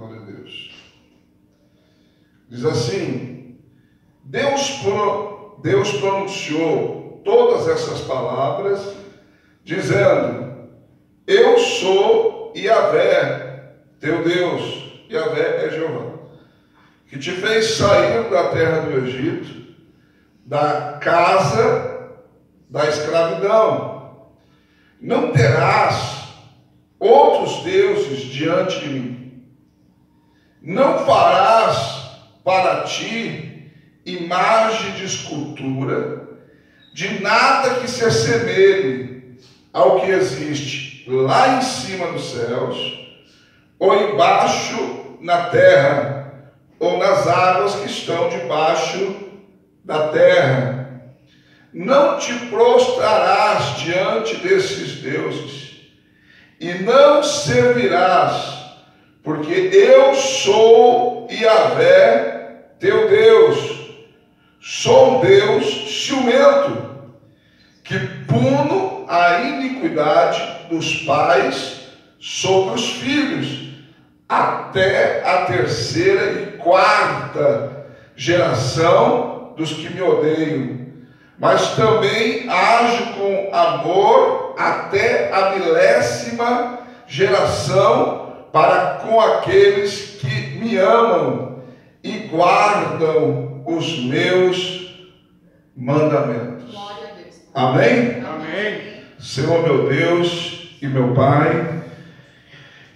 Glória a Deus. Diz assim: Deus pronunciou todas essas palavras, dizendo: Eu sou Yahvé, teu Deus. Yahvé é Jeová, que te fez sair da terra do Egito, da casa da escravidão. Não terás outros deuses diante de mim. Não farás para ti imagem de escultura, de nada que se assemelhe ao que existe lá em cima nos céus, ou embaixo na terra, ou nas águas que estão debaixo da terra. Não te prostrarás diante desses deuses, e não servirás, porque eu sou Yahvé, teu Deus. Sou um Deus ciumento, que puno a iniquidade dos pais sobre os filhos, até a terceira e quarta geração dos que me odeiam. Mas também ajo com amor até a 10ª geração para com aqueles que me amam e guardam os meus mandamentos. Glória a Deus. Amém? Amém. Senhor meu Deus e meu Pai,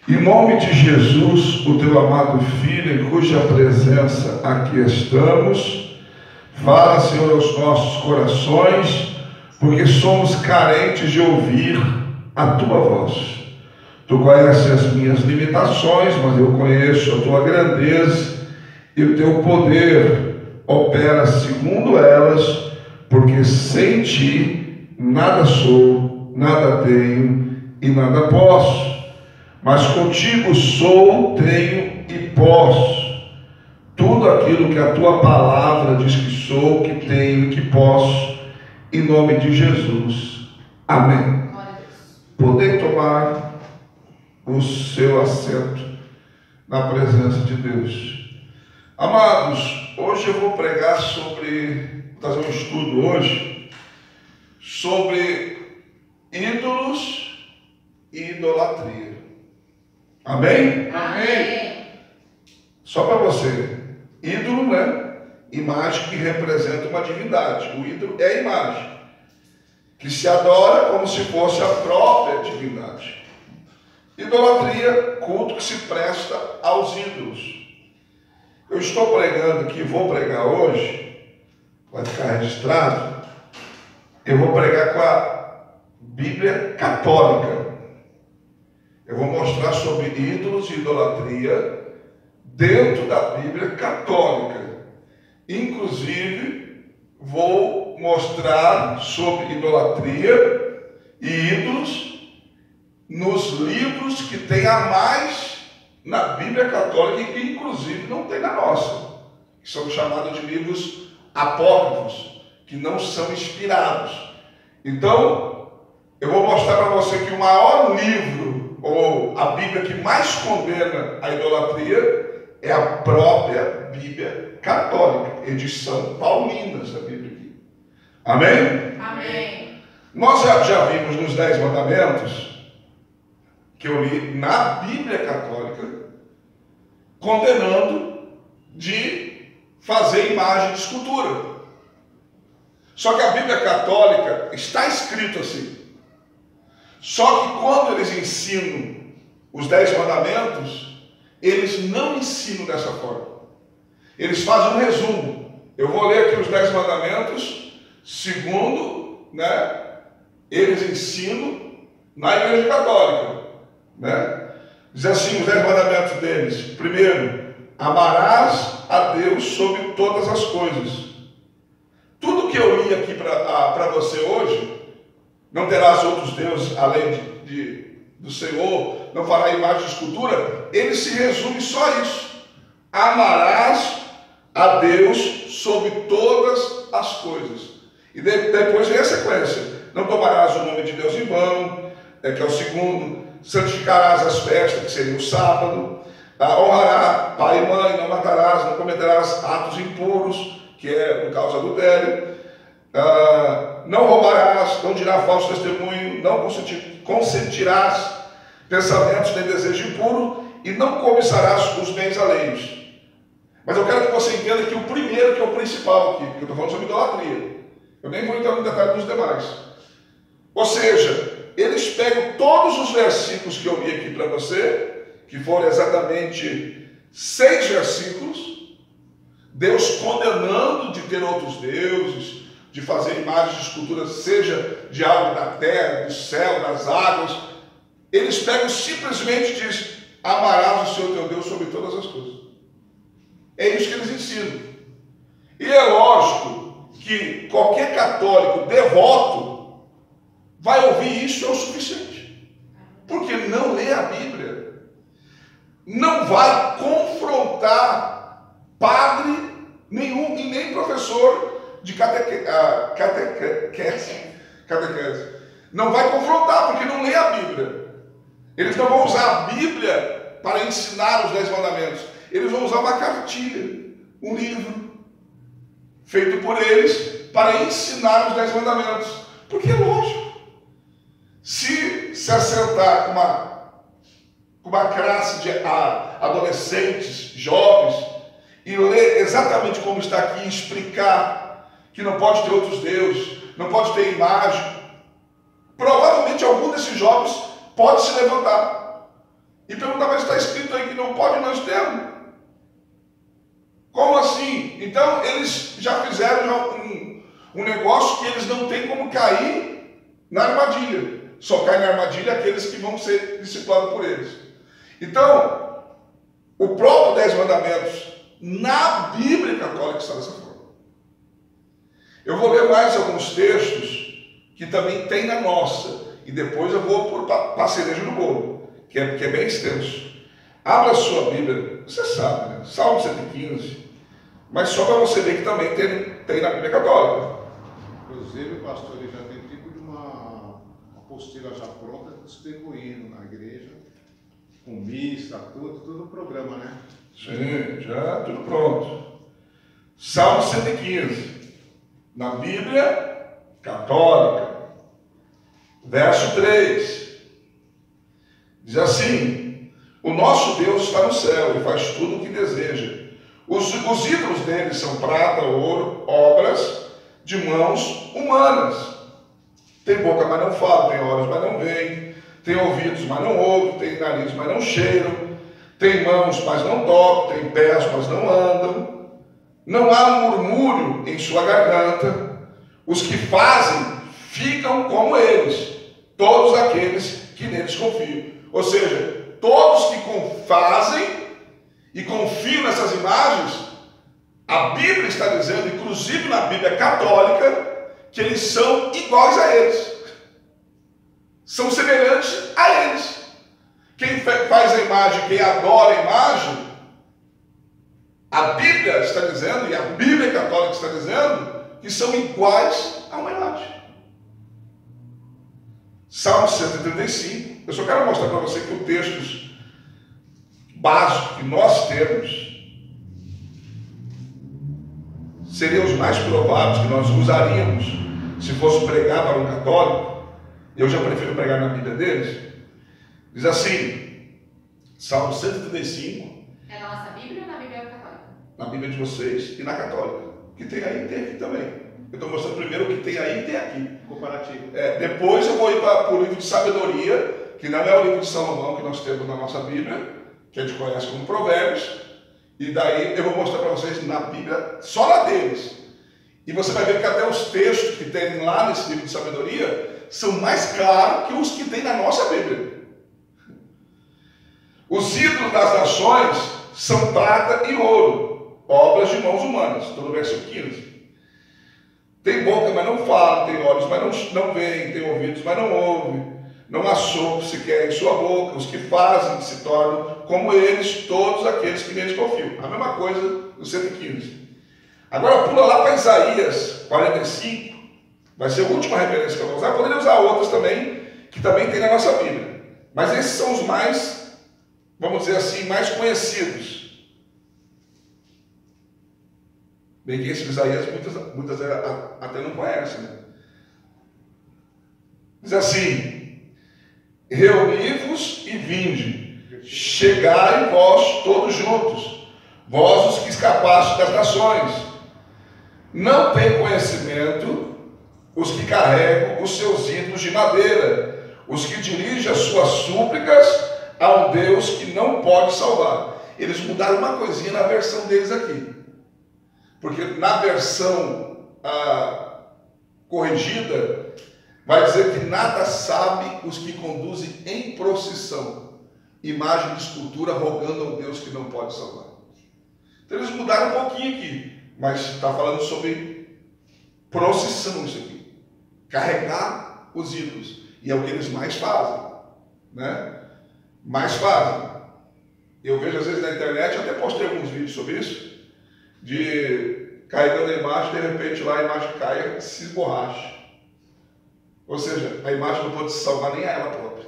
em nome de Jesus, o teu amado Filho, em cuja presença aqui estamos, fala, Senhor, aos nossos corações, porque somos carentes de ouvir a tua voz. Tu conheces as minhas limitações, mas eu conheço a tua grandeza, e o teu poder opera segundo elas, porque sem ti nada sou, nada tenho e nada posso. Mas contigo sou, tenho e posso tudo aquilo que a tua palavra diz que sou, que tenho e que posso, em nome de Jesus. Amém. Podem tomar o seu assento na presença de Deus. Amados, hoje eu vou pregar fazer um estudo hoje sobre ídolos e idolatria. Amém? Amém. Só para você, ídolo, né? Imagem que representa uma divindade. O ídolo é a imagem que se adora como se fosse a própria divindade. Idolatria, culto que se presta aos ídolos. Eu estou pregando aqui, vou pregar hoje, vai ficar registrado, eu vou pregar com a Bíblia católica. Eu vou mostrar sobre ídolos e idolatria dentro da Bíblia católica. Inclusive, vou mostrar sobre idolatria e ídolos nos livros que tem a mais na Bíblia católica e que inclusive não tem na nossa, que são chamados de livros apócrifos, que não são inspirados. Então, eu vou mostrar para você que o maior livro, ou a Bíblia que mais condena a idolatria, é a própria Bíblia católica, edição paulina, essa Bíblia aqui. Amém? Amém. Nós já vimos nos 10 mandamentos, que eu li na Bíblia católica, condenando de fazer imagem de escultura. Só que a Bíblia católica está escrito assim. Só que quando eles ensinam os 10 mandamentos, eles não ensinam dessa forma. Eles fazem um resumo. Eu vou ler aqui os 10 mandamentos, segundo, eles ensinam na Igreja Católica. Diz assim os 10 mandamentos deles. Primeiro, amarás a Deus sobre todas as coisas. Tudo que eu li aqui para você hoje, não terás outros deuses além do Senhor, não fará imagem de escultura, ele se resume só a isso. Amarás a Deus sobre todas as coisas. E depois vem a sequência. Não tomarás o nome de Deus em vão, que é o segundo. Santificarás as festas, que seria o sábado. Honrarás pai e mãe, não matarás, não cometerás atos impuros, que é no caso adultério, não roubarás, não dirás falso testemunho, não consentirás pensamentos nem desejo impuro e não cobiçarás os bens alheios. Mas eu quero que você entenda que o primeiro, que é o principal aqui, porque eu estou falando sobre idolatria. Eu nem vou entrar no detalhe dos demais. Ou seja, eles pegam todos os versículos que eu li aqui para você, que foram exatamente 6 versículos, Deus condenando de ter outros deuses, de fazer imagens de esculturas, seja de algo da terra, do céu, das águas. Eles pegam simplesmente e dizem: amarás o Senhor teu Deus sobre todas as coisas. É isso que eles ensinam. E é lógico que qualquer católico devoto vai ouvir isso, é o suficiente. Porque não lê a Bíblia. Não vai confrontar padre nenhum e nem professor de catequese. Não vai confrontar, porque não lê a Bíblia. Eles não vão usar a Bíblia para ensinar os 10 mandamentos. Eles vão usar uma cartilha, um livro, feito por eles, para ensinar os 10 mandamentos. Porque é lógico. Se assentar com uma classe de adolescentes, jovens, e ler exatamente como está aqui, e explicar que não pode ter outros deuses, não pode ter imagem, provavelmente algum desses jovens pode se levantar e perguntar: mas está escrito aí que não pode, nós temos. Como assim? Então eles já fizeram um negócio que eles não têm como cair na armadilha. Só cai na armadilha aqueles que vão ser disciplinados por eles. Então, o próprio 10 mandamentos na Bíblia católica está dessa forma. Eu vou ler mais alguns textos que também tem na nossa, e depois eu vou por a cereja do bolo, que é bem extenso. Abra a sua Bíblia, você sabe, né? Salmo 115, mas só para você ver que também tem na Bíblia católica. Inclusive, pastor, ele já tem tipo de uma apostila já pronta, distribuindo na igreja, com missa, tudo o programa, né? Sim, já tudo pronto. Salmo 115, na Bíblia católica, verso 3, diz assim: o nosso Deus está no céu e faz tudo o que deseja. Os ídolos deles são prata, ouro, obras de mãos humanas. Tem boca, mas não fala, tem olhos, mas não veem, tem ouvidos, mas não ouvem, tem nariz, mas não cheiram, tem mãos, mas não tocam, tem pés, mas não andam. Não há murmúrio em sua garganta. Os que fazem ficam como eles, todos aqueles que neles confiam. Ou seja, todos que fazem e confiam nessas imagens, a Bíblia está dizendo, inclusive na Bíblia católica, que eles são iguais a eles. São semelhantes a eles. Quem faz a imagem, quem adora a imagem, a Bíblia está dizendo, e a Bíblia católica está dizendo, que são iguais a uma imagem. Salmo 135. Eu só quero mostrar para você que o texto básico que nós temos seriam os mais prováveis que nós usaríamos se fosse pregar para um católico. Eu já prefiro pregar na Bíblia deles. Diz assim, Salmo 135. É na nossa Bíblia ou na Bíblia católica? Na Bíblia de vocês e na católica. O que tem aí e tem aqui também. Eu estou mostrando primeiro o que tem aí e tem aqui. Comparativo. Depois eu vou ir para o livro de sabedoria, que não é o livro de Salomão que nós temos na nossa Bíblia, que a gente conhece como Provérbios. E daí eu vou mostrar para vocês na Bíblia, só na deles. E você vai ver que até os textos que tem lá nesse livro de sabedoria são mais claros que os que tem na nossa Bíblia. Os ídolos das nações são prata e ouro, obras de mãos humanas. Estou no versículo 15. Tem boca, mas não fala, tem olhos, mas não veem, tem ouvidos, mas não ouvem. Não há sopro sequer em sua boca. Os que fazem se tornam como eles, todos aqueles que neles confiam. A mesma coisa no 115. Agora pula lá para Isaías 45. Vai ser a última referência que eu vou usar. Eu poderia usar outras também, que também tem na nossa Bíblia. Mas esses são os mais, vamos dizer assim, mais conhecidos. Bem que esse de Isaías muitas até não conhecem, né? Diz assim: reuni-vos e vinde, chegai vós todos juntos, vós os que escapastes das nações. Não tem conhecimento os que carregam os seus ídolos de madeira, os que dirigem as suas súplicas a um Deus que não pode salvar. Eles mudaram uma coisinha na versão deles aqui, porque na versão corrigida vai dizer que nada sabe os que conduzem em procissão, imagem de escultura, rogando a um Deus que não pode salvar. Então eles mudaram um pouquinho aqui, mas está falando sobre procissão isso aqui, carregar os ídolos, e é o que eles mais fazem, né? Mais fazem. Eu vejo às vezes na internet, eu até postei alguns vídeos sobre isso, de carregando a imagem, de repente lá a imagem cai e se esborracha. Ou seja, a imagem não pode se salvar nem a ela própria.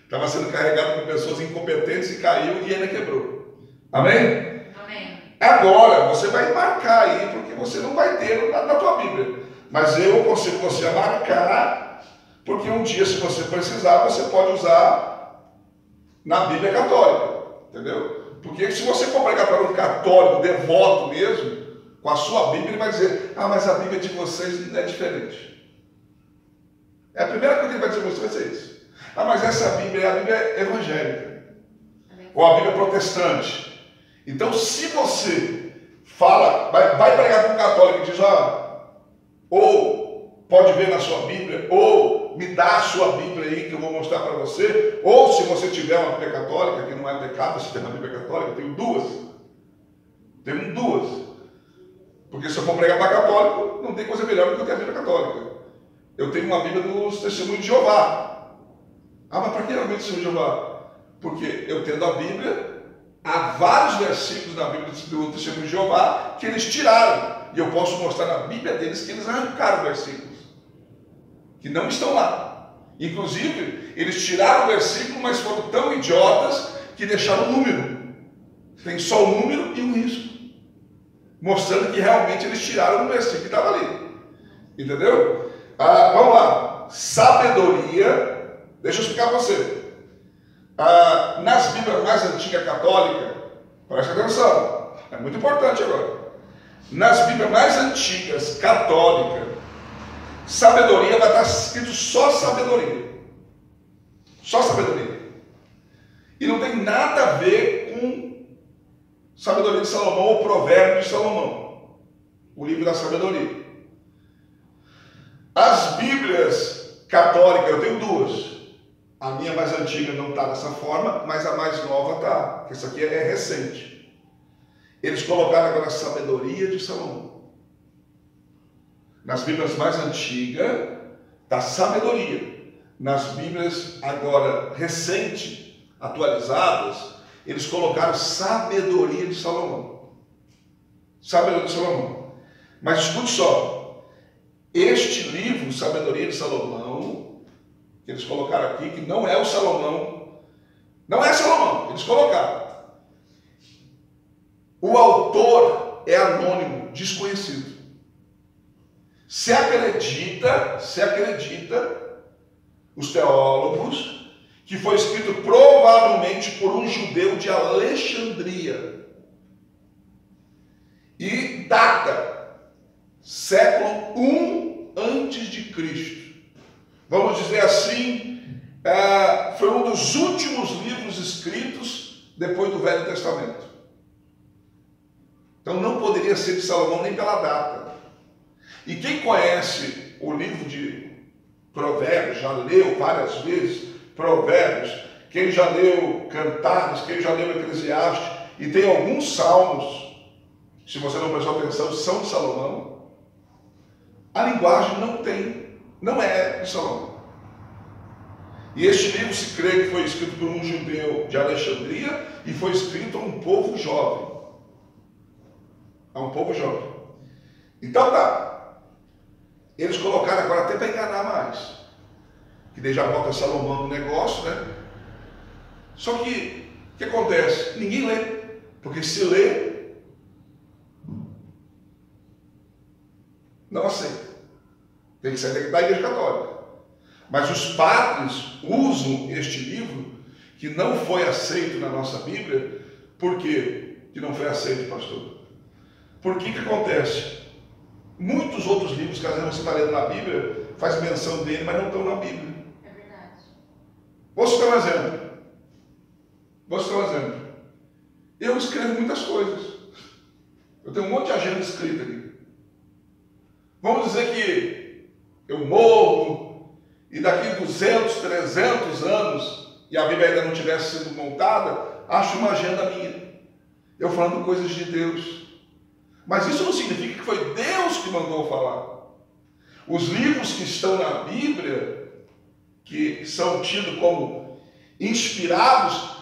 Estava sendo carregada por pessoas incompetentes e caiu e ainda quebrou. Amém? Amém. Agora, você vai marcar aí, porque você não vai ter na tua Bíblia. Mas eu consigo você a marcar, porque um dia, se você precisar, você pode usar na Bíblia católica. Entendeu? Porque se você for pregar para um católico devoto mesmo, com a sua Bíblia, ele vai dizer: ah, mas a Bíblia de vocês é diferente. É a primeira coisa que ele vai dizer para você, vai ser isso. Ah, mas essa Bíblia é a Bíblia evangélica. Ou a Bíblia protestante. Então, se você fala, vai pregar para um católico e diz: ou pode ver na sua Bíblia, ou me dá a sua Bíblia aí que eu vou mostrar para você, ou se você tiver uma Bíblia católica, que não é pecado se tem uma Bíblia católica, eu tenho duas. Tenho duas. Porque se eu for pregar para católico, não tem coisa melhor do que eu ter a Bíblia católica. Eu tenho uma Bíblia dos Testemunhos de Jeová. Ah, mas para que realmente Testemunho de Jeová? Porque eu tendo a Bíblia, há vários versículos na Bíblia do Testemunho de Jeová que eles tiraram. E eu posso mostrar na Bíblia deles que eles arrancaram versículos que não estão lá. Inclusive, eles tiraram o versículo, mas foram tão idiotas que deixaram o número. Tem só o número e um risco, mostrando que realmente eles tiraram o versículo que estava ali. Entendeu? Vamos lá. Sabedoria. Deixa eu explicar para você. Nas Bíblias mais antigas católicas, presta atenção, é muito importante agora. Nas Bíblias mais antigas católicas, sabedoria vai estar escrito só sabedoria. Só sabedoria. E não tem nada a ver com sabedoria de Salomão ou provérbio de Salomão, o livro da sabedoria. As Bíblias católicas, eu tenho duas. A minha mais antiga não está dessa forma, mas a mais nova está. Essa aqui é recente. Eles colocaram agora a sabedoria de Salomão. Nas Bíblias mais antigas, está sabedoria. Nas Bíblias agora recentes, atualizadas, eles colocaram sabedoria de Salomão. Sabedoria de Salomão. Mas escute só. Este livro, Sabedoria de Salomão, que eles colocaram aqui, que não é o Salomão, não é Salomão, eles colocaram. O autor é anônimo, desconhecido. Se acredita, os teólogos, que foi escrito provavelmente por um judeu de Alexandria. E data século I antes de Cristo. Vamos dizer assim, foi um dos últimos livros escritos depois do Velho Testamento. Então não poderia ser de Salomão nem pela data. E quem conhece o livro de Provérbios, já leu várias vezes Provérbios, quem já leu Cantares, quem já leu Eclesiastes, e tem alguns salmos, se você não prestou atenção, são de Salomão. A linguagem não é de Salomão. E este livro se crê que foi escrito por um judeu de Alexandria e foi escrito a um povo jovem. A um povo jovem. Então tá. Eles colocaram agora até para enganar mais. Que daí já bota Salomão no negócio, né? Só que, o que acontece? Ninguém lê. Porque se lê, não aceita. Tem que sair da Igreja Católica. Mas os padres usam este livro, que não foi aceito na nossa Bíblia. Por quê que não foi aceito, pastor? Por que acontece? Muitos outros livros que às vezes você está lendo na Bíblia, faz menção dele, mas não estão na Bíblia. É verdade. Vou citar um exemplo. Eu escrevo muitas coisas. Eu tenho um monte de agenda escrita ali. Vamos dizer que eu morro e daqui 200, 300 anos, e a Bíblia ainda não tivesse sido montada, acho uma agenda minha. Eu falando coisas de Deus. Mas isso não significa que foi Deus que mandou falar. Os livros que estão na Bíblia, que são tidos como inspirados,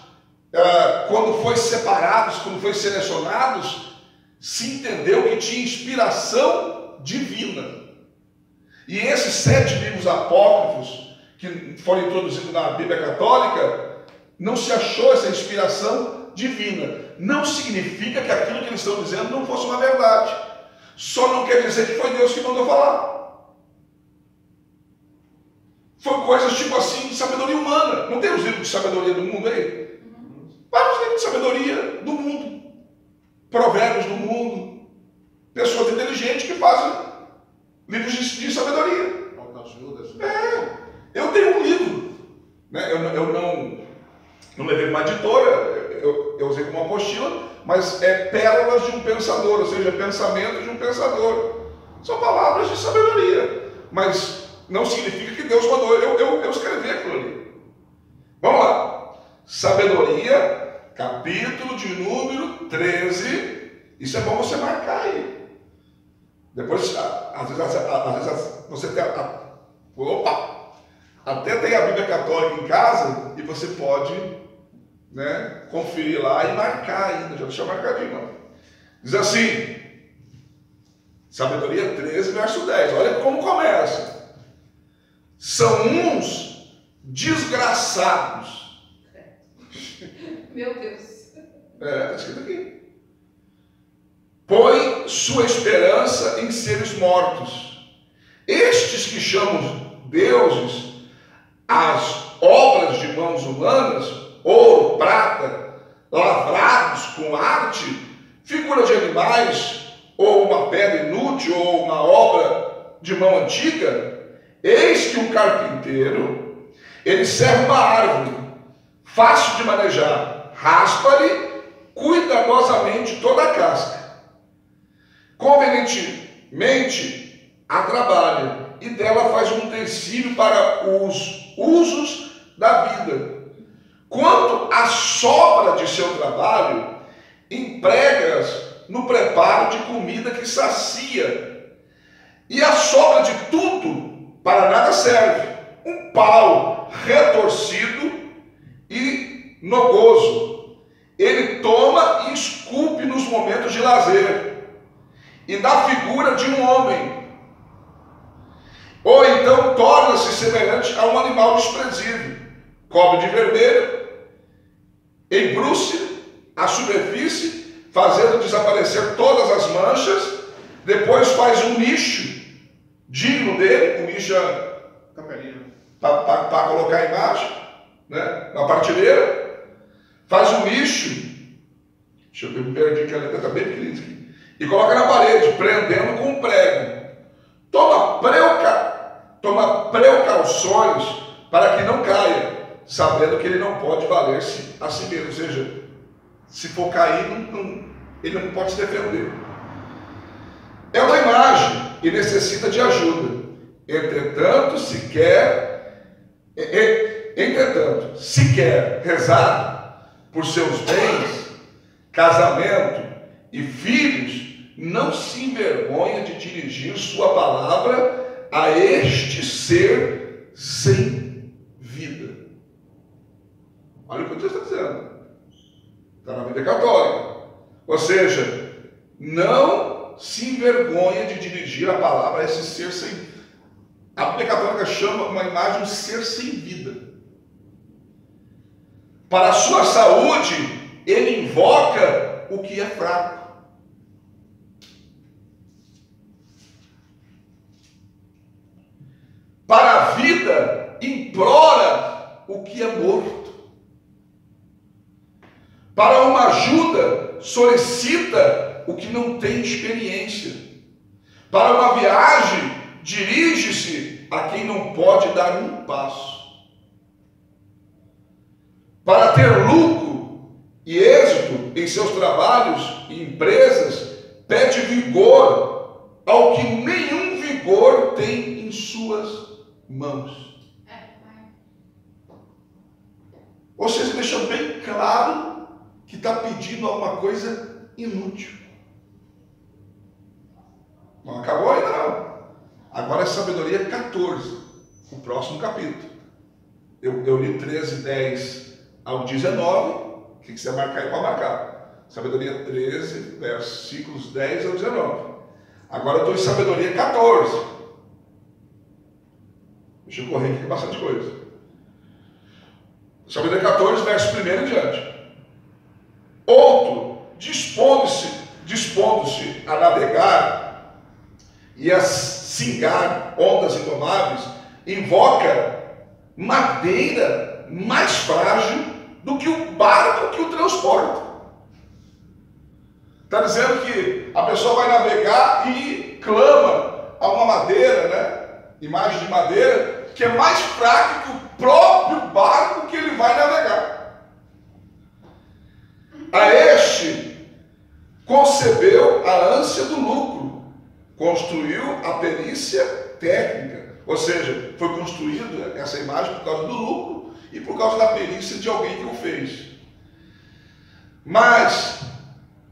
quando foi separados, quando foi selecionados, se entendeu que tinha inspiração divina. E esses 7 livros apócrifos que foram introduzidos na Bíblia Católica, não se achou essa inspiração divina. Não significa que aquilo que eles estão dizendo não fosse uma verdade. Só não quer dizer que foi Deus que mandou falar. Foi coisas tipo assim, de sabedoria humana. Não tem os livros de sabedoria do mundo aí? Vários livros de sabedoria do mundo. Provérbios do mundo. Pessoas inteligentes que fazem livros de sabedoria. Eu tenho um livro. Né? Eu não levei uma editora, eu usei como uma apostila, mas é pérolas de um pensador, ou seja, pensamento de um pensador. São palavras de sabedoria, mas não significa que Deus mandou eu escrevi aquilo ali. Vamos lá. Sabedoria, capítulo de número 13. Isso é bom você marcar aí. Depois, às vezes você tem até tem a Bíblia Católica em casa e você pode, né, conferir lá e marcar ainda. Já deixa marcadinho lá. Diz assim, Sabedoria 13, verso 10. Olha como começa. São uns desgraçados. Meu Deus. Está escrito aqui. Põe sua esperança em seres mortos. Estes que chamam deuses as obras de mãos humanas, ouro, prata, lavrados com arte, figura de animais, ou uma pedra inútil, ou uma obra de mão antiga, eis que um carpinteiro, ele serra uma árvore, fácil de manejar, raspa-lhe cuidadosamente toda a casca. Convenientemente a trabalha, e dela faz um utensílio para os usos da vida. Quanto à sobra de seu trabalho, emprega-as no preparo de comida que sacia. E a sobra de tudo para nada serve. Um pau retorcido e nogoso. Ele toma e esculpe nos momentos de lazer. E dá figura de um homem. Ou então torna-se semelhante a um animal desprezível. Cobre de vermelho, embruce a superfície, fazendo desaparecer todas as manchas, depois faz um nicho digno dele, um nicho para colocar embaixo, né, na prateleira, faz um nicho, deixa eu ver, me perdi que a letra está bem pequenininha aqui, e coloca na parede, prendendo com um prego. Toma precauções para que não caia, sabendo que ele não pode valer-se a si mesmo. Ou seja, se for cair, ele não pode se defender. É uma imagem e necessita de ajuda. Entretanto, se quer rezar por seus bens, casamento e filhos, não se envergonha de dirigir sua palavra a este ser sem vida. Olha o que o texto está dizendo. Está na Bíblia Católica. Ou seja, não se envergonha de dirigir a palavra a esse ser sem vida. A Bíblia Católica chama uma imagem de ser sem vida. Para a sua saúde, ele invoca o que é fraco. para a vida implora o que é morto. Para uma ajuda solicita o que não tem experiência. Para uma viagem dirige-se a quem não pode dar um passo. Para ter lucro e êxito em seus trabalhos e empresas, pede vigor ao que nenhum vigor tem em suas mãos. Ou seja, deixa bem claro que está pedindo alguma coisa inútil. Não acabou ainda não. Agora é sabedoria 14, o próximo capítulo. Eu li 13, 10 ao 19. Quem quiser marcar aí pode marcar. Sabedoria 13, versículos 10 ao 19. Agora eu estou em sabedoria 14. Deixa eu correr aqui, tem bastante coisa. Sabedoria 14, verso 1 em diante. Outro, dispondo-se a navegar e a cingar ondas indomáveis, invoca madeira mais frágil do que o barco que o transporta. Está dizendo que a pessoa vai navegar e clama a uma madeira, né? Imagem de madeira, que é mais fraca que o próprio barco que ele vai navegar. A este concebeu a ânsia do lucro, construiu a perícia técnica, ou seja, foi construída essa imagem por causa do lucro e por causa da perícia de alguém que o fez. Mas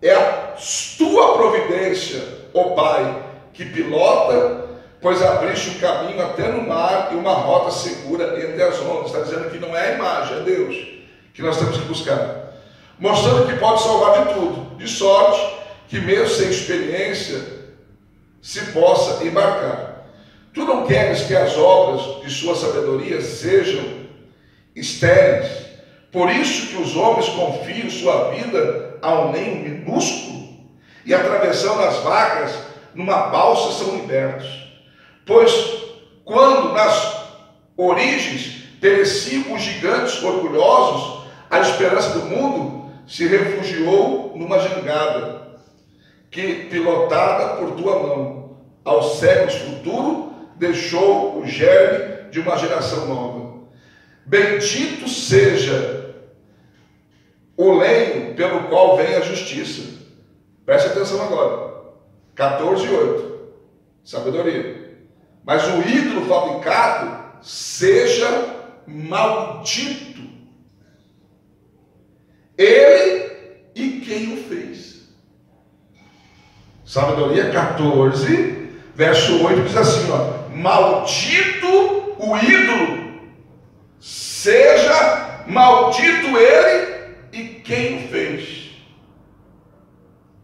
é a tua providência, ó Pai, que pilota, pois abriste um caminho até no mar e uma rota segura entre as ondas. Está dizendo que não é a imagem, é Deus que nós temos que buscar, mostrando que pode salvar de tudo, de sorte que mesmo sem experiência se possa embarcar. Tu não queres que as obras de sua sabedoria sejam estéreis, por isso que os homens confiam sua vida a um ninho minúsculo e atravessando as vagas numa balsa são libertos. Pois quando nas origens pereciam os gigantes orgulhosos, a esperança do mundo se refugiou numa jangada que, pilotada por tua mão, aos séculos futuros, deixou o germe de uma geração nova. Bendito seja o lenho pelo qual vem a justiça. Preste atenção agora. 14:8. Sabedoria. Mas o ídolo fabricado seja maldito, ele e quem o fez. Sabedoria 14, verso 8 diz assim, ó: maldito o ídolo, seja maldito ele e quem o fez.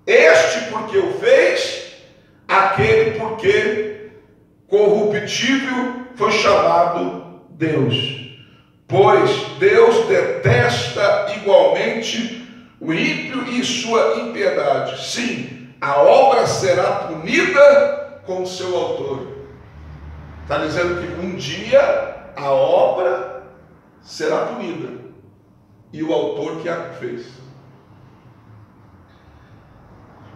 Este porque o fez, aquele porque corruptível foi chamado Deus. Pois Deus detesta igualmente o ímpio e sua impiedade. Sim, a obra será punida com o seu autor. Está dizendo que um dia a obra será punida e o autor que a fez.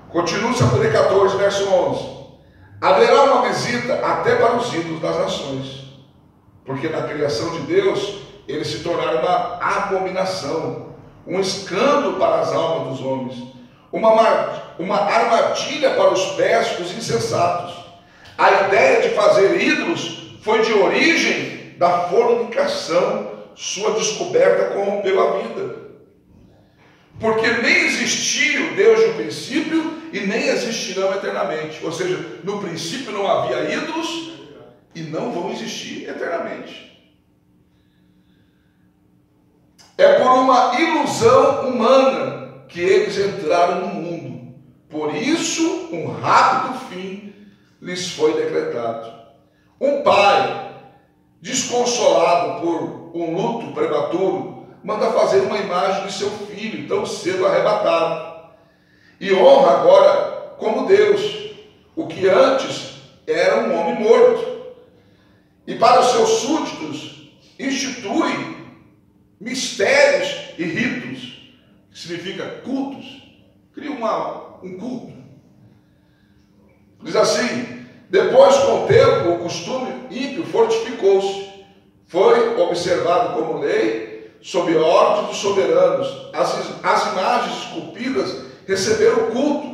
Continua Sabedoria 14, verso 11. Haverá uma visita até para os ídolos das nações, porque na criação de Deus eles se tornaram uma abominação, um escândalo para as almas dos homens, uma armadilha para os pés dos insensatos. A ideia de fazer ídolos foi de origem da fornicação, sua descoberta corrompeu a vida. Porque nem existiu Deus no princípio e nem existirão eternamente. Ou seja, no princípio não havia ídolos e não vão existir eternamente. É por uma ilusão humana que eles entraram no mundo. Por isso, um rápido fim lhes foi decretado. Um pai, desconsolado por um luto prematuro, manda fazer uma imagem de seu filho, tão cedo arrebatado, e honra agora como Deus, o que antes era um homem morto. e para os seus súditos institui mistérios e ritos, que significa cultos. Cria um culto. Diz assim: depois, com o tempo, o costume ímpio fortificou-se. Foi observado como lei, sob ordem dos soberanos. As imagens esculpidas receberam culto.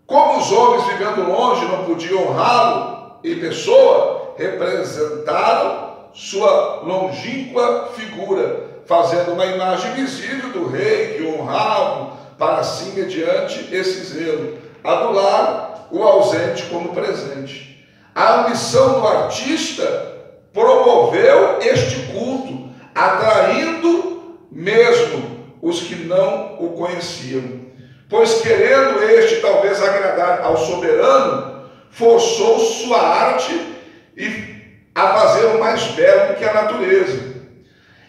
Como os homens vivendo longe não podiam honrá-lo em pessoa, representaram sua longínqua figura, fazendo uma imagem visível do rei que honravam, para assim, mediante esse zelo, adular o ausente como presente. A ambição do artista promoveu este culto, atraindo mesmo os que não o conheciam. Pois, querendo este talvez agradar ao soberano, forçou sua arte a fazê-lo mais belo do que a natureza.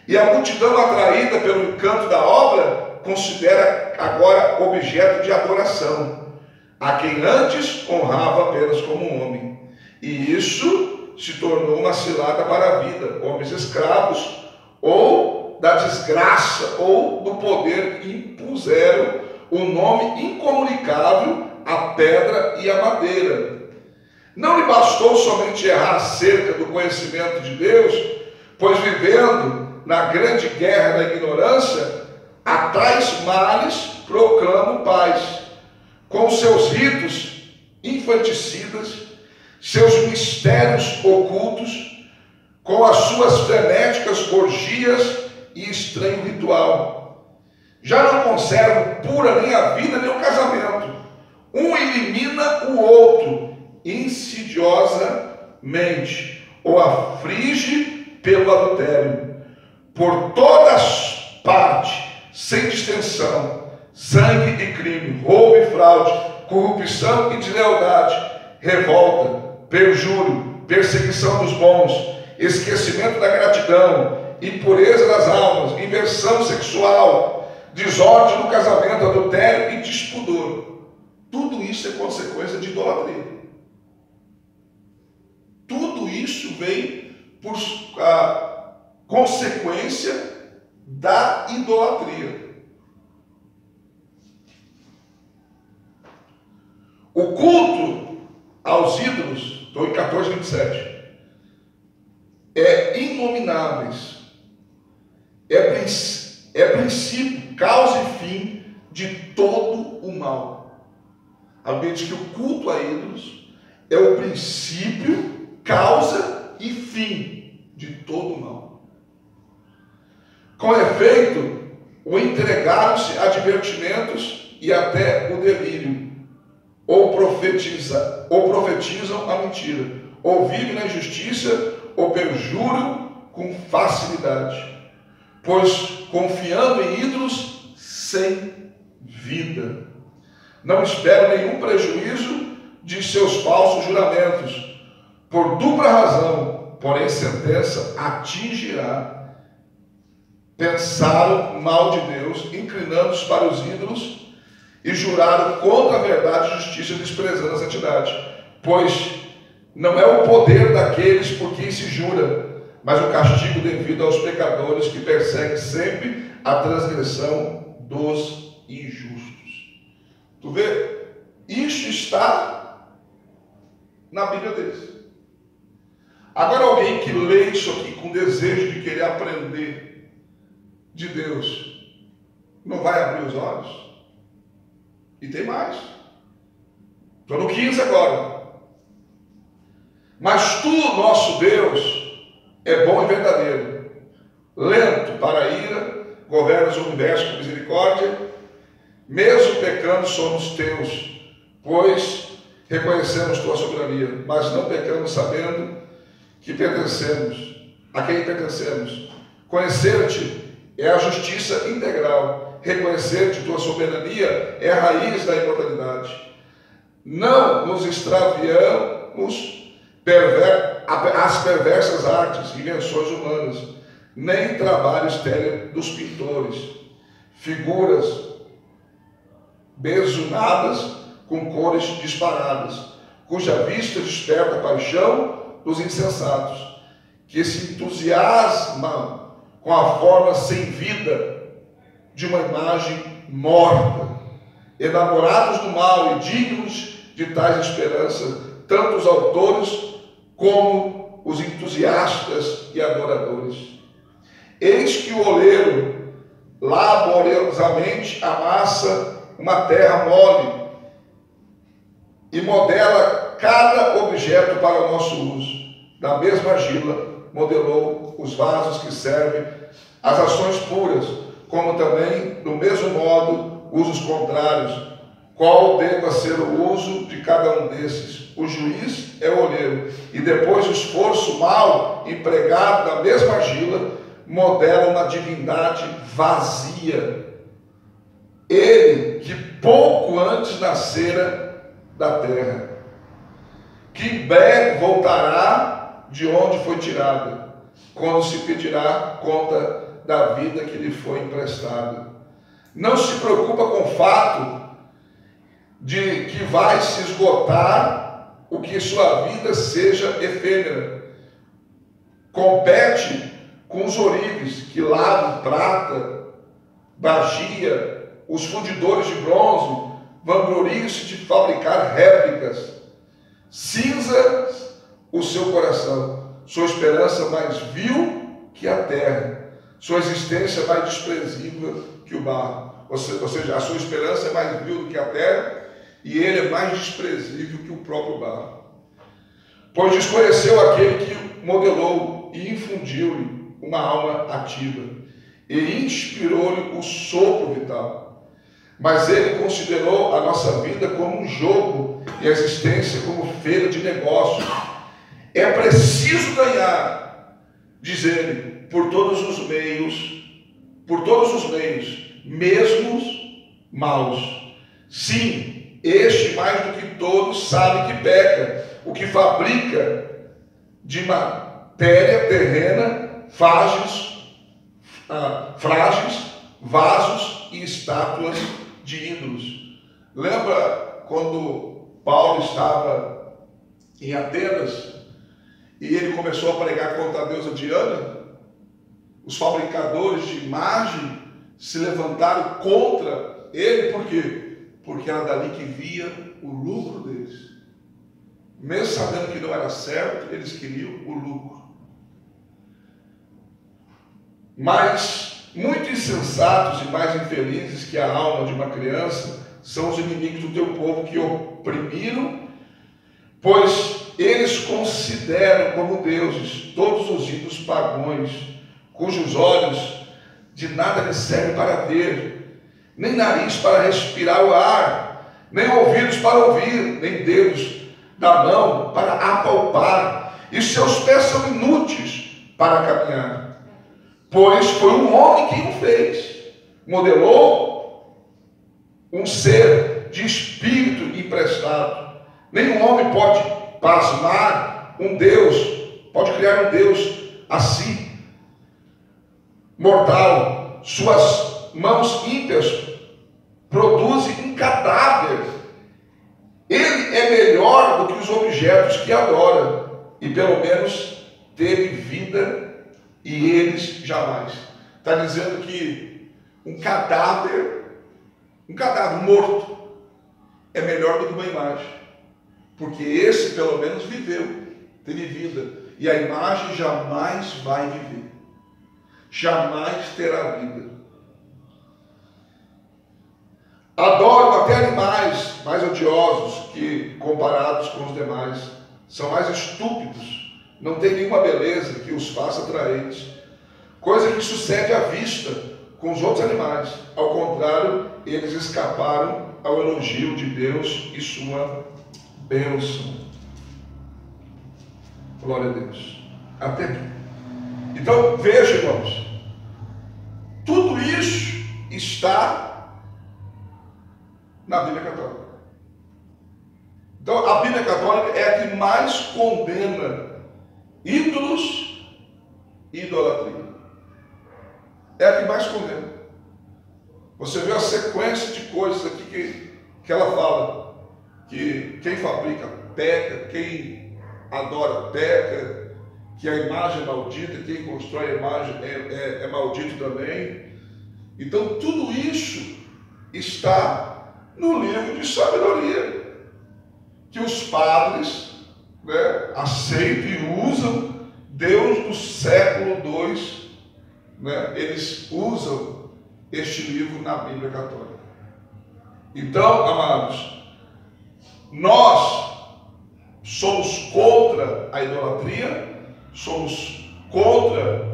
E a multidão, atraída pelo encanto da obra, considera agora objeto de adoração, a quem antes honrava apenas como um homem. E isso se tornou uma cilada para a vida. Homens escravos, ou da desgraça, ou do poder, impuseram o nome incomunicável à pedra e à madeira. Não lhe bastou somente errar acerca do conhecimento de Deus, pois vivendo na grande guerra da ignorância, a tais males proclamam paz, com seus ritos infanticidas, seus mistérios ocultos, com as suas frenéticas orgias e estranho ritual. Já não conservam pura nem a vida nem o casamento. Um elimina o outro insidiosamente, ou aflige pelo adultério. Por todas partes, sem distinção, sangue e crime, roubo e fraude, corrupção e deslealdade, revolta, perjúrio, perseguição dos bons, esquecimento da gratidão, impureza das almas, inversão sexual, desordem no casamento, adultério e despudor. Tudo isso é consequência de idolatria. Tudo isso vem por consequência da idolatria. O culto aos ídolos, estou em 14:27, é inomináveis, é princípio, causa e fim de todo o mal. A Bíblia diz que o culto a ídolos é o princípio, causa e fim de todo o mal. Com efeito, o entregaram-se a divertimentos e até o delírio, ou profetizam a mentira, ou vivem na injustiça, ou perjuram com facilidade, pois confiando em ídolos sem vida, não esperam nenhum prejuízo de seus falsos juramentos. Por dupla razão, porém, sentença atingirá. Pensaram mal de Deus, inclinando-se para os ídolos, e juraram contra a verdade e justiça, desprezando a santidade. Pois não é o poder daqueles por quem se jura, mas o castigo devido aos pecadores que perseguem sempre a transgressão dos injustos. Tu vê? Isso está na Bíblia deles. Agora, alguém que lê isso aqui com desejo de querer aprender de Deus, não vai abrir os olhos? E tem mais. Estou no 15 agora. Mas tu, nosso Deus, é bom e verdadeiro, lento para a ira, governas o universo com misericórdia. Mesmo pecando, somos teus, pois reconhecemos tua soberania, mas não pecamos sabendo que pertencemos. A quem pertencemos? Conhecer-te é a justiça integral. Reconhecer-te tua soberania é a raiz da imortalidade. Não nos extraviamos as perversas artes, invenções humanas, nem trabalho estéril dos pintores, figuras bezunadas com cores disparadas, cuja vista desperta paixão dos insensatos, que se entusiasmam com a forma sem vida de uma imagem morta, enamorados do mal e dignos de tais esperanças, tanto os autores como os entusiastas e adoradores. Eis que o oleiro laboriosamente amassa uma terra mole e modela cada objeto para o nosso uso. Da mesma argila modelou os vasos que servem às ações puras, como também, do mesmo modo, usos contrários. Qual deva ser o uso de cada um desses? O juiz é o oleiro, e depois o esforço mal empregado na mesma argila modela uma divindade vazia. Ele que pouco antes nascera da terra, que em breve voltará de onde foi tirada, quando se pedirá conta da vida que lhe foi emprestada. Não se preocupa com o fato de que vai se esgotar o que sua vida seja efêmera. Compete com os ourives que lavam prata, bagia, os fundidores de bronze, vangloriam-se de fabricar réplicas. Cinzas o seu coração, sua esperança mais vil que a terra, sua existência mais desprezível que o barro. Ou seja, a sua esperança é mais vil do que a terra e ele é mais desprezível que o próprio barro. Pois desconheceu aquele que modelou e infundiu-lhe uma alma ativa e inspirou-lhe o sopro vital. Mas ele considerou a nossa vida como um jogo e a existência como feira de negócios. É preciso ganhar, diz ele, por todos os meios, mesmo maus. Sim, este mais do que todos sabe que peca, o que fabrica de matéria terrena frágeis, vasos e estátuas de ídolos. Lembra quando Paulo estava em Atenas e ele começou a pregar contra a deusa Diana? Os fabricadores de imagem se levantaram contra ele, por quê? Porque era dali que via o lucro deles. Mesmo sabendo que não era certo, eles queriam o lucro. Mas muito insensatos e mais infelizes que a alma de uma criança são os inimigos do teu povo que oprimiram, pois eles consideram como deuses todos os ídolos pagãos, cujos olhos de nada lhes servem para ver, nem nariz para respirar o ar, nem ouvidos para ouvir, nem dedos da mão para apalpar, e seus pés são inúteis para caminhar. Pois foi um homem quem o fez, modelou um ser de espírito emprestado. Nenhum homem pode pasmar um Deus, pode criar um Deus assim, mortal. Suas mãos ímpias produzem um cadáver. Ele é melhor do que os objetos que adora, e pelo menos teve vida, e eles jamais. Está dizendo que um cadáver morto é melhor do que uma imagem, porque esse pelo menos viveu, teve vida, e a imagem jamais vai viver, jamais terá vida. Adoram até animais mais odiosos que comparados com os demais, são mais estúpidos, não tem nenhuma beleza que os faça atraentes, coisa que sucede à vista com os outros animais. Ao contrário, eles escaparam ao elogio de Deus e sua bênção. Glória a Deus. Até aqui. Então, veja, irmãos, tudo isso está na Bíblia Católica. Então, a Bíblia Católica é a que mais condena ídolos e idolatria. É a que mais condena. Você vê a sequência de coisas aqui que ela fala, que quem fabrica peca, quem adora peca, que a imagem é maldita, quem constrói a imagem é maldito também. Então tudo isso está no livro de sabedoria, que os padres, né, aceitam e usam. Deus do século II, né, eles usam este livro na Bíblia Católica. Então, amados, nós somos contra a idolatria, somos contra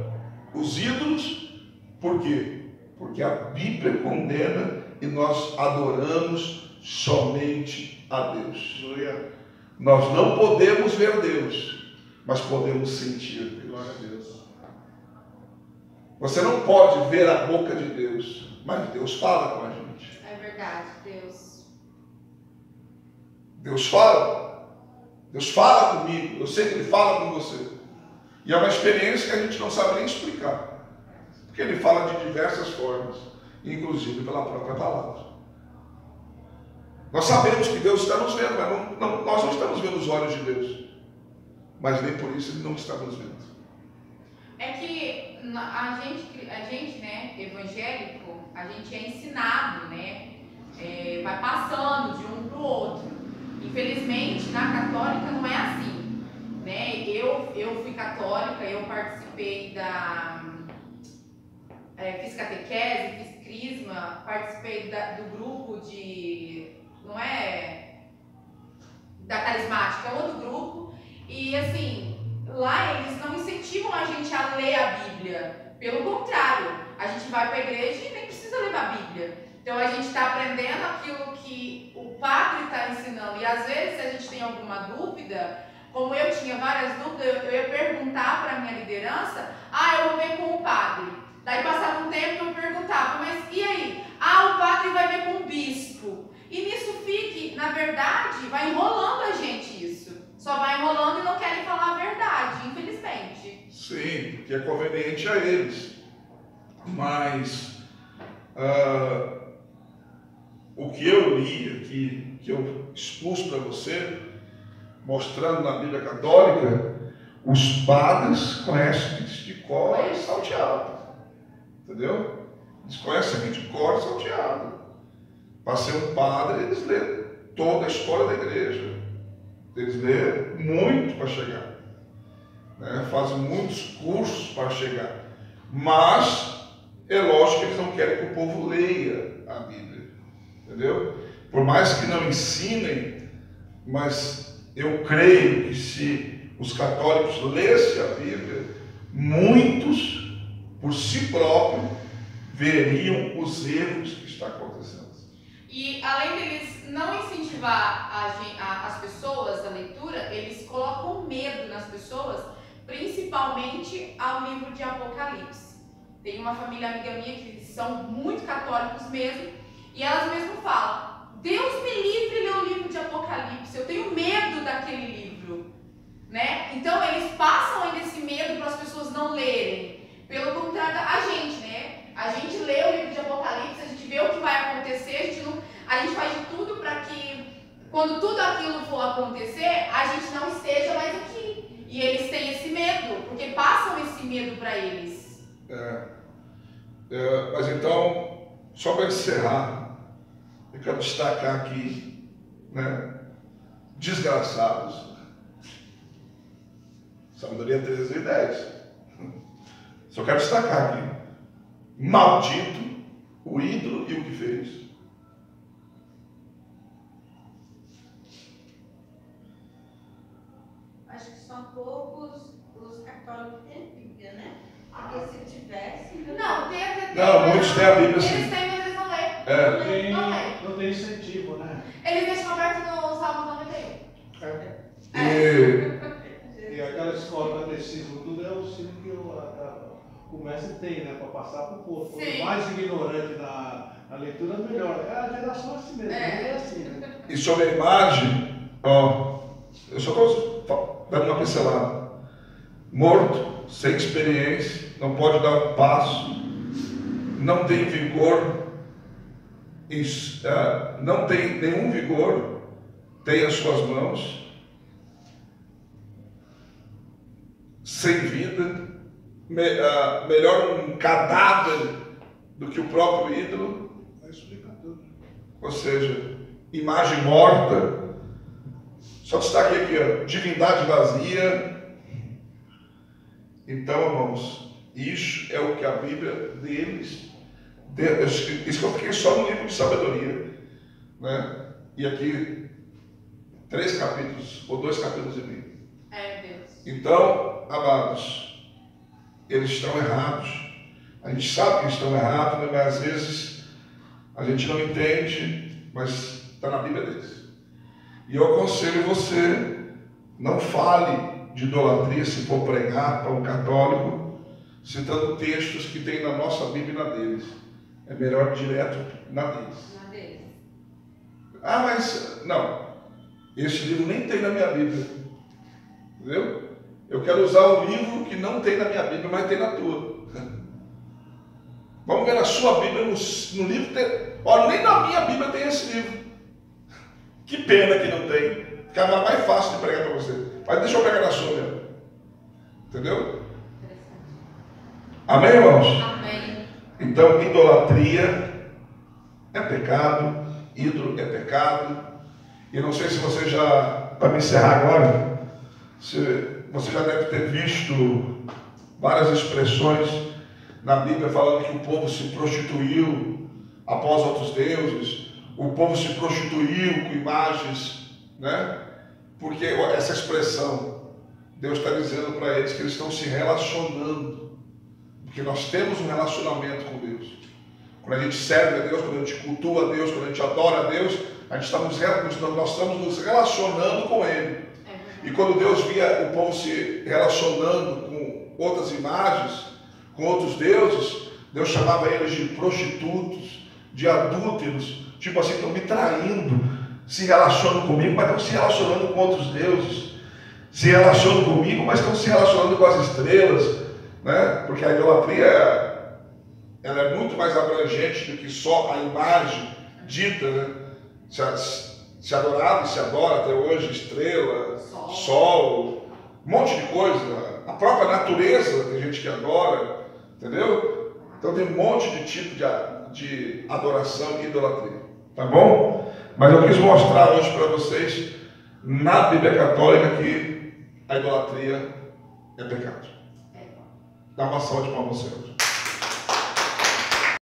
os ídolos. Por quê? Porque a Bíblia condena e nós adoramos somente a Deus. Nós não podemos ver Deus, mas podemos sentir Deus. Glória a Deus. Você não pode ver a boca de Deus, mas Deus fala com a gente. É verdade, Deus. Deus fala. Deus fala comigo. Eu sei que Ele fala com você. E é uma experiência que a gente não sabe nem explicar. Porque Ele fala de diversas formas, inclusive pela própria palavra. Nós sabemos que Deus está nos vendo, mas nós não estamos vendo os olhos de Deus. Mas nem por isso Ele não está nos vendo. É que a gente, né, evangélico, a gente é ensinado, né, vai passando de um para o outro. Infelizmente, na católica não é assim, né? Eu fui católica, eu participei fiz catequese, fiz crisma, participei do grupo não é da carismática, é outro grupo, e assim, lá eles não incentivam a gente a ler a Bíblia, pelo contrário, a gente vai para a igreja e nem precisa ler a Bíblia. Então a gente está aprendendo aquilo que o padre está ensinando, e às vezes se a gente tem alguma dúvida, como eu tinha várias dúvidas, eu ia perguntar para a minha liderança, eu vou ver com o padre. Daí passava um tempo eu perguntava, mas e aí? O padre vai ver com o bispo. E nisso na verdade, vai enrolando a gente isso. Só vai enrolando e não querem falar a verdade, infelizmente. Sim, porque é conveniente a eles. Mas o que eu li aqui, que eu expus para você, mostrando na Bíblia Católica, os padres conhecem isso de cor e salteado. Entendeu? Eles conhecem de cor e salteado. Para ser um padre, eles lêem toda a história da igreja. Eles lêem muito para chegar. Né? Fazem muitos cursos para chegar. Mas é lógico que eles não querem que o povo leia a Bíblia. Entendeu? Por mais que não ensinem, mas eu creio que se os católicos lessem a Bíblia, muitos, por si próprios, veriam os erros que estão acontecendo. E além deles não incentivar as pessoas a leitura, eles colocam medo nas pessoas, principalmente ao livro de Apocalipse. Tem uma família amiga minha que são muito católicos mesmo, e elas mesmo falam, Deus me livre ler o livro de Apocalipse, eu tenho medo daquele livro. Né? Então eles passam ainda esse medo para as pessoas não lerem. Pelo contrário, a gente, né? A gente lê o livro de Apocalipse, a gente vê o que vai acontecer, a gente faz de tudo para que, quando tudo aquilo for acontecer, a gente não esteja mais aqui. E eles têm esse medo, porque passam esse medo para eles. Mas então, só para encerrar, eu quero destacar aqui, né? Desgraçados. Sabedoria 13 e 10. Só quero destacar aqui. Maldito o ídolo e o que fez. Acho que são poucos os católicos que têm Bíblia, né? Porque se tivesse... Não, muitos têm a Bíblia sim. Eles têm, mas eles não lêem. Não tem incentivo, né? Eles deixam aberto no Salmo 91. E aquela escola de catecismo, tudo é o ensino que o mestre tem, né? Para passar para o povo. Quanto mais ignorante na leitura, melhor. É a geração assim mesmo, é assim, né? E sobre a imagem, eu só estou dando uma pincelada. Morto, sem experiência, não pode dar um passo, não tem vigor, não tem nenhum vigor, tem as suas mãos. sem vida, melhor um cadáver do que o próprio ídolo. Vai explicar tudo. Ou seja, imagem morta. Só destaque aqui, ó, divindade vazia. Então, irmãos, isso é o que a Bíblia deles. Isso que eu fiquei só no livro de sabedoria, né? E aqui 3 capítulos ou 2 capítulos de Bíblia. Deus. Então, amados, eles estão errados. A gente sabe que estão errados, né? Mas às vezes a gente não entende, mas está na Bíblia deles. E eu aconselho você, não fale de idolatria se for pregar para um católico, citando textos que tem na nossa Bíblia e na deles. É melhor direto na deles. Na deles. Ah, mas não. Esse livro nem tem na minha Bíblia. Entendeu? Eu quero usar um livro que não tem na minha Bíblia, mas tem na tua. Vamos ver na sua Bíblia, no livro tem. Olha, nem na minha Bíblia tem esse livro. Que pena que não tem. Fica mais fácil de pregar para você. Mas deixa eu pregar na sua mesmo. Entendeu? Amém, irmãos? Amém. Então, idolatria é pecado, ídolo é pecado. E não sei se você já, para me encerrar agora, você já deve ter visto várias expressões na Bíblia falando que o povo se prostituiu após outros deuses, o povo se prostituiu com imagens, né? Porque essa expressão, Deus está dizendo para eles que eles estão se relacionando, porque nós temos um relacionamento com Deus. Quando a gente serve a Deus, quando a gente cultua a Deus, quando a gente adora a Deus, nós estamos nos relacionando com Ele. E quando Deus via o povo se relacionando com outras imagens, com outros deuses, Deus chamava eles de prostitutos, de adúlteros, tipo assim, estão me traindo, se relacionam comigo, mas estão se relacionando com outros deuses, se relacionam comigo, mas estão se relacionando com as estrelas, né? Porque a idolatria ela é muito mais abrangente do que só a imagem dita, né? Se adorava e se adora até hoje, estrela, sol, um monte de coisa, a própria natureza tem gente que adora, entendeu? Então tem um monte de tipo de adoração e idolatria, tá bom? Mas eu quis mostrar hoje para vocês, na Bíblia Católica, que a idolatria é pecado. Dá uma salva de palmas ao Senhor.